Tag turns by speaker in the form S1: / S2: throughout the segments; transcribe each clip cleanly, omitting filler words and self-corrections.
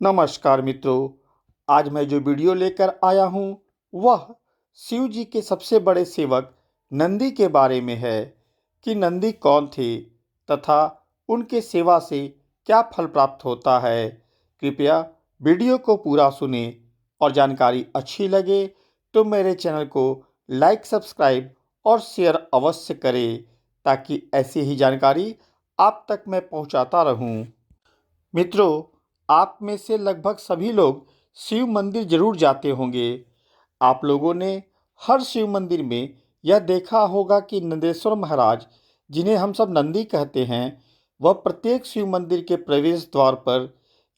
S1: नमस्कार मित्रों। आज मैं जो वीडियो लेकर आया हूँ वह शिव जी के सबसे बड़े सेवक नंदी के बारे में है कि नंदी कौन थे तथा उनके सेवा से क्या फल प्राप्त होता है। कृपया वीडियो को पूरा सुने और जानकारी अच्छी लगे तो मेरे चैनल को लाइक, सब्सक्राइब और शेयर अवश्य करें ताकि ऐसी ही जानकारी आप तक मैं पहुंचाता रहूं। मित्रों, आप में से लगभग सभी लोग शिव मंदिर जरूर जाते होंगे। आप लोगों ने हर शिव मंदिर में यह देखा होगा कि नंदेश्वर महाराज, जिन्हें हम सब नंदी कहते हैं, वह प्रत्येक शिव मंदिर के प्रवेश द्वार पर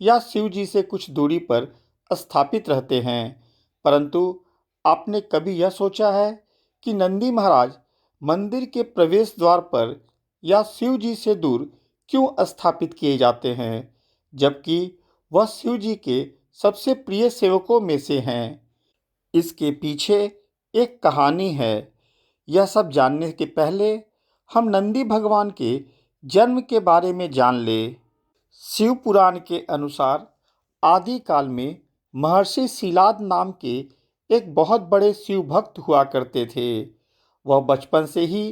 S1: या शिव जी से कुछ दूरी पर स्थापित रहते हैं। परंतु आपने कभी यह सोचा है कि नंदी महाराज मंदिर के प्रवेश द्वार पर या शिव जी से दूर क्यों स्थापित किए जाते हैं, जबकि वह शिव जी के सबसे प्रिय सेवकों में से हैं। इसके पीछे एक कहानी है। यह सब जानने के पहले हम नंदी भगवान के जन्म के बारे में जान ले। शिव पुराण के अनुसार आदि काल में महर्षि शिलाद नाम के एक बहुत बड़े शिव भक्त हुआ करते थे। वह बचपन से ही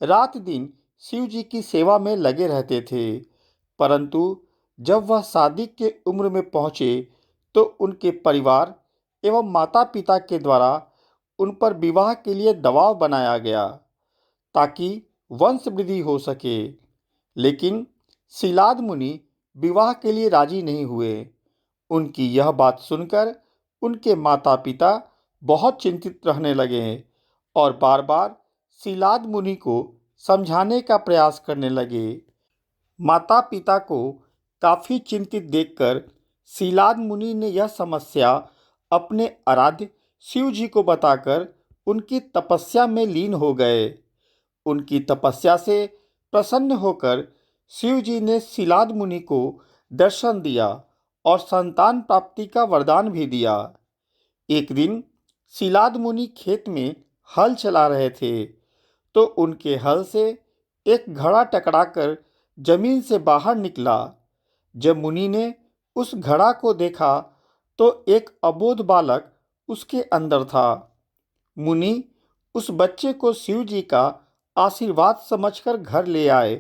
S1: रात दिन शिव जी की सेवा में लगे रहते थे। परंतु जब वह शादी के उम्र में पहुँचे तो उनके परिवार एवं माता पिता के द्वारा उन पर विवाह के लिए दबाव बनाया गया ताकि वंश वृद्धि हो सके। लेकिन शिलाद मुनि विवाह के लिए राजी नहीं हुए। उनकी यह बात सुनकर उनके माता पिता बहुत चिंतित रहने लगे और बार बार शिलाद मुनि को समझाने का प्रयास करने लगे। माता पिता को काफ़ी चिंतित देखकर शिलाद मुनि ने यह समस्या अपने आराध्य शिव जी को बताकर उनकी तपस्या में लीन हो गए। उनकी तपस्या से प्रसन्न होकर शिव जी ने शिलाद मुनि को दर्शन दिया और संतान प्राप्ति का वरदान भी दिया। एक दिन शिलाद मुनि खेत में हल चला रहे थे तो उनके हल से एक घड़ा टकराकर जमीन से बाहर निकला। जब मुनि ने उस घड़ा को देखा तो एक अबोध बालक उसके अंदर था। मुनि उस बच्चे को शिव जी का आशीर्वाद समझकर घर ले आए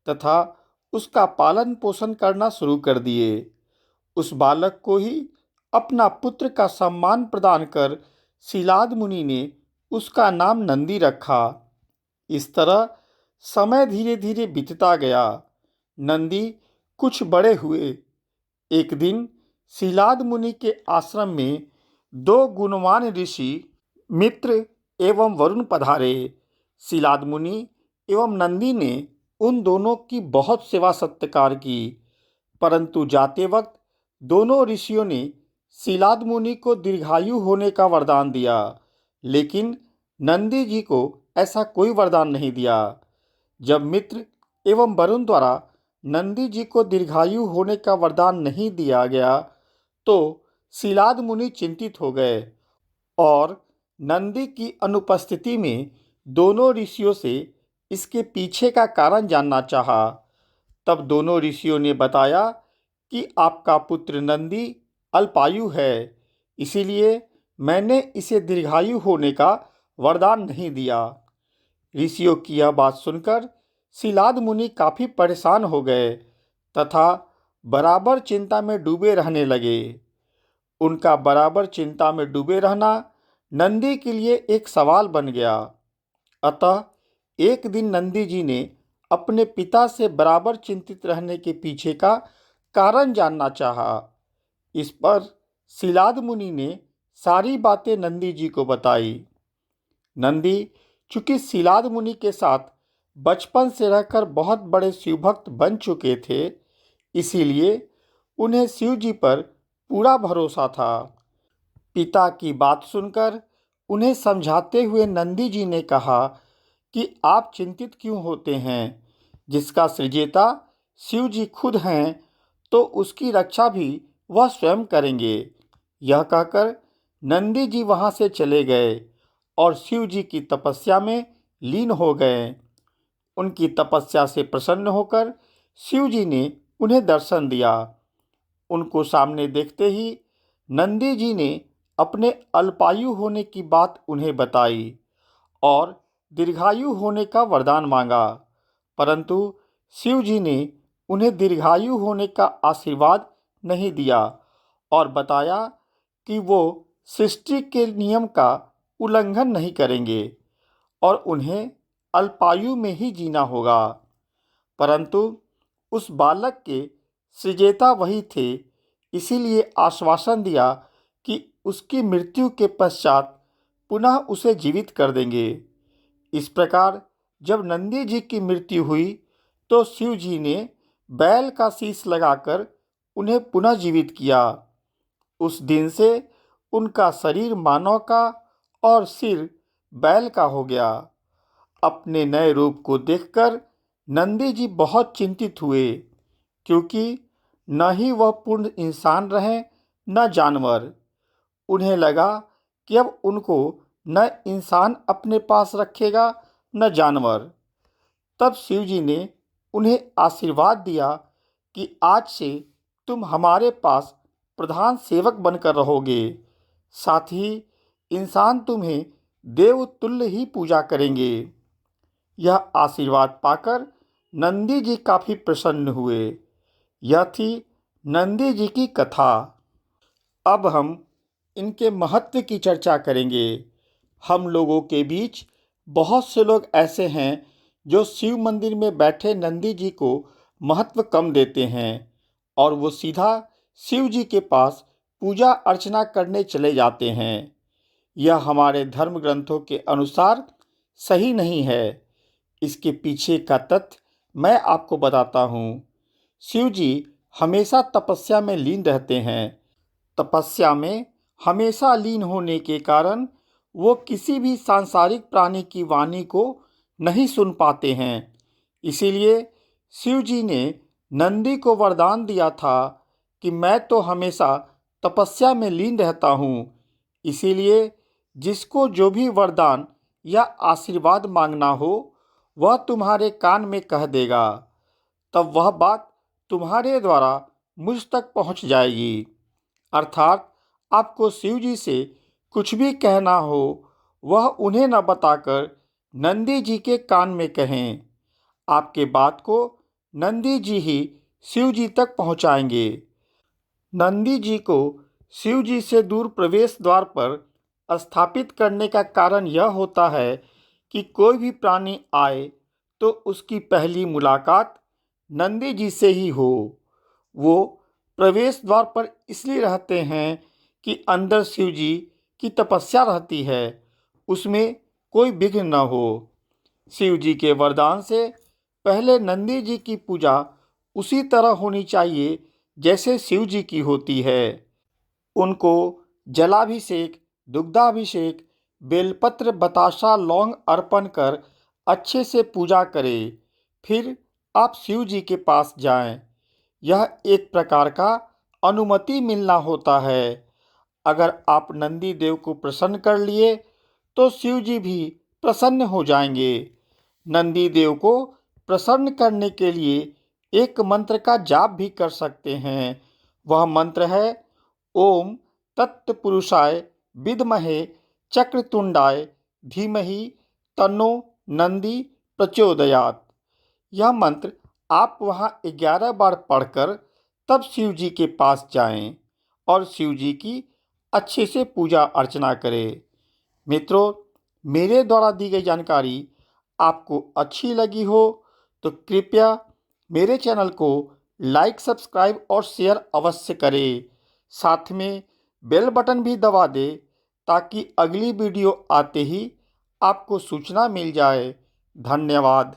S1: तथा उसका पालन पोषण करना शुरू कर दिए। उस बालक को ही अपना पुत्र का सम्मान प्रदान कर शिलाद मुनि ने उसका नाम नंदी रखा। इस तरह समय धीरे धीरे बीतता गया। नंदी कुछ बड़े हुए। एक दिन शिलाद मुनि के आश्रम में दो गुणवान ऋषि मित्र एवं वरुण पधारे। शिलाद मुनि एवं नंदी ने उन दोनों की बहुत सेवा सत्कार की। परंतु जाते वक्त दोनों ऋषियों ने शिलाद मुनि को दीर्घायु होने का वरदान दिया, लेकिन नंदी जी को ऐसा कोई वरदान नहीं दिया। जब मित्र एवं वरुण द्वारा नंदी जी को दीर्घायु होने का वरदान नहीं दिया गया तो शिलाद मुनि चिंतित हो गए और नंदी की अनुपस्थिति में दोनों ऋषियों से इसके पीछे का कारण जानना चाहा। तब दोनों ऋषियों ने बताया कि आपका पुत्र नंदी अल्पायु है, इसीलिए मैंने इसे दीर्घायु होने का वरदान नहीं दिया। ऋषियों की यह बात सुनकर शिलाद मुनि काफ़ी परेशान हो गए तथा बराबर चिंता में डूबे रहने लगे। उनका बराबर चिंता में डूबे रहना नंदी के लिए एक सवाल बन गया। अतः एक दिन नंदी जी ने अपने पिता से बराबर चिंतित रहने के पीछे का कारण जानना चाहा। इस पर शिलाद मुनि ने सारी बातें नंदी जी को बताई। नंदी चूँकि शिलाद मुनि के साथ बचपन से रहकर बहुत बड़े शिवभक्त बन चुके थे, इसीलिए उन्हें शिव जी पर पूरा भरोसा था। पिता की बात सुनकर उन्हें समझाते हुए नंदी जी ने कहा कि आप चिंतित क्यों होते हैं, जिसका सृजेता शिव जी खुद हैं तो उसकी रक्षा भी वह स्वयं करेंगे। यह कहकर नंदी जी वहाँ से चले गए और शिव जी की तपस्या में लीन हो गए। उनकी तपस्या से प्रसन्न होकर शिव जी ने उन्हें दर्शन दिया। उनको सामने देखते ही नंदी जी ने अपने अल्पायु होने की बात उन्हें बताई और दीर्घायु होने का वरदान मांगा, परंतु शिव जी ने उन्हें दीर्घायु होने का आशीर्वाद नहीं दिया और बताया कि वो सृष्टि के नियम का उल्लंघन नहीं करेंगे और उन्हें अल्पायु में ही जीना होगा। परंतु उस बालक के सृजेता वही थे, इसीलिए आश्वासन दिया कि उसकी मृत्यु के पश्चात पुनः उसे जीवित कर देंगे। इस प्रकार जब नंदी जी की मृत्यु हुई तो शिव जी ने बैल का शीश लगाकर उन्हें पुनः जीवित किया। उस दिन से उनका शरीर मानव का और सिर बैल का हो गया। अपने नए रूप को देखकर नंदी जी बहुत चिंतित हुए, क्योंकि न ही वह पूर्ण इंसान रहे न जानवर। उन्हें लगा कि अब उनको न इंसान अपने पास रखेगा न जानवर। तब शिव जी ने उन्हें आशीर्वाद दिया कि आज से तुम हमारे पास प्रधान सेवक बनकर रहोगे, साथ ही इंसान तुम्हें देवतुल्य ही पूजा करेंगे। यह आशीर्वाद पाकर नंदी जी काफ़ी प्रसन्न हुए। यह थी नंदी जी की कथा। अब हम इनके महत्व की चर्चा करेंगे। हम लोगों के बीच बहुत से लोग ऐसे हैं जो शिव मंदिर में बैठे नंदी जी को महत्व कम देते हैं और वो सीधा शिव जी के पास पूजा अर्चना करने चले जाते हैं। यह हमारे धर्म ग्रंथों के अनुसार सही नहीं है। इसके पीछे का तथ्य मैं आपको बताता हूँ। शिव जी हमेशा तपस्या में लीन रहते हैं। तपस्या में हमेशा लीन होने के कारण वो किसी भी सांसारिक प्राणी की वाणी को नहीं सुन पाते हैं। इसीलिए शिव जी ने नंदी को वरदान दिया था कि मैं तो हमेशा तपस्या में लीन रहता हूँ, इसीलिए जिसको जो भी वरदान या आशीर्वाद मांगना हो वह तुम्हारे कान में कह देगा, तब वह बात तुम्हारे द्वारा मुझ तक पहुँच जाएगी। अर्थात आपको शिव जी से कुछ भी कहना हो वह उन्हें न बताकर नंदी जी के कान में कहें। आपके बात को नंदी जी ही शिव जी तक पहुंचाएंगे। नंदी जी को शिव जी से दूर प्रवेश द्वार पर स्थापित करने का कारण यह होता है कि कोई भी प्राणी आए तो उसकी पहली मुलाकात नंदी जी से ही हो। वो प्रवेश द्वार पर इसलिए रहते हैं कि अंदर शिव जी की तपस्या रहती है, उसमें कोई विघ्न न हो। शिव जी के वरदान से पहले नंदी जी की पूजा उसी तरह होनी चाहिए जैसे शिव जी की होती है। उनको जलाभिषेक, दुग्धाभिषेक, बेलपत्र, बताशा, लौंग अर्पण कर अच्छे से पूजा करें। फिर आप शिव जी के पास जाएं। यह एक प्रकार का अनुमति मिलना होता है। अगर आप नंदी देव को प्रसन्न कर लिए तो शिव जी भी प्रसन्न हो जाएंगे। नंदी देव को प्रसन्न करने के लिए एक मंत्र का जाप भी कर सकते हैं। वह मंत्र है ओम तत्पुरुषाय विद्महे चक्रतुंडाय धीमहि तन्नो नंदी प्रचोदयात्। यह मंत्र आप वहाँ 11 बार पढ़कर तब शिव जी के पास जाएं और शिव जी की अच्छे से पूजा अर्चना करें। मित्रों, मेरे द्वारा दी गई जानकारी आपको अच्छी लगी हो तो कृपया मेरे चैनल को लाइक, सब्सक्राइब और शेयर अवश्य करें। साथ में बेल बटन भी दबा दें ताकि अगली वीडियो आते ही आपको सूचना मिल जाए। धन्यवाद।